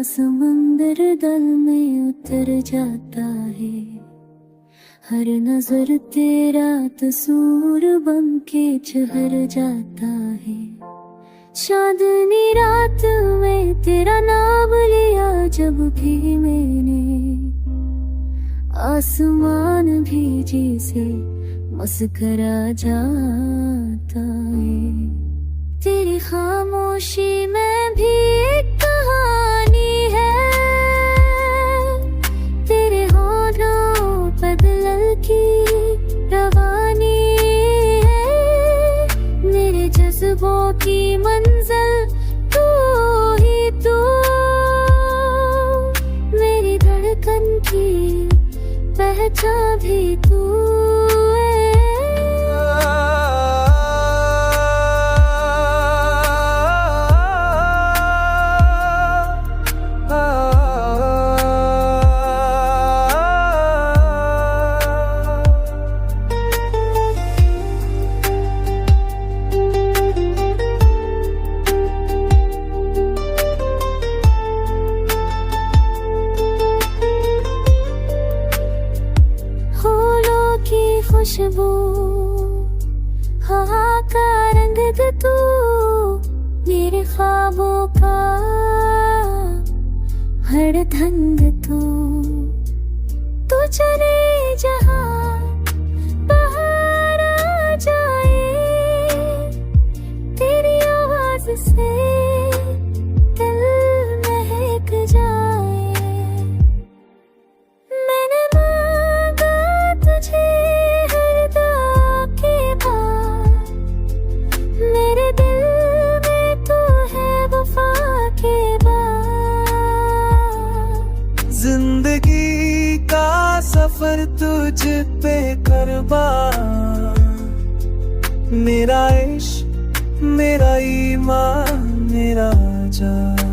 समंदर दल में उतर जाता है। हर नजर तेरा तस्वीर बन के चहर जाता है। चांदनी रात में तेरा नाम लिया जब भी मैंने, आसमान भी जैसे मुस्कुरा जाता है। तेरी खामोशी में भी एक कहानी है, तेरे होठों पर दिल की रवानी है। मेरे जज्बों की मंजिल तू ही तू, मेरी धड़कन की पहचान भी तू है। खुशबू हवा का रंग दे तू, मेरे ख्वाबों का हर ढंग तू चले जहाँ बाहर आ जाए। तेरी आवाज से दिल महक जाए। मैंने मांगा तुझे मेरे दिल में तू है वफा के बाद। जिंदगी का सफर तुझ पे कुर्बान, मेरा इश्क मेरा ईमान मेरा जान।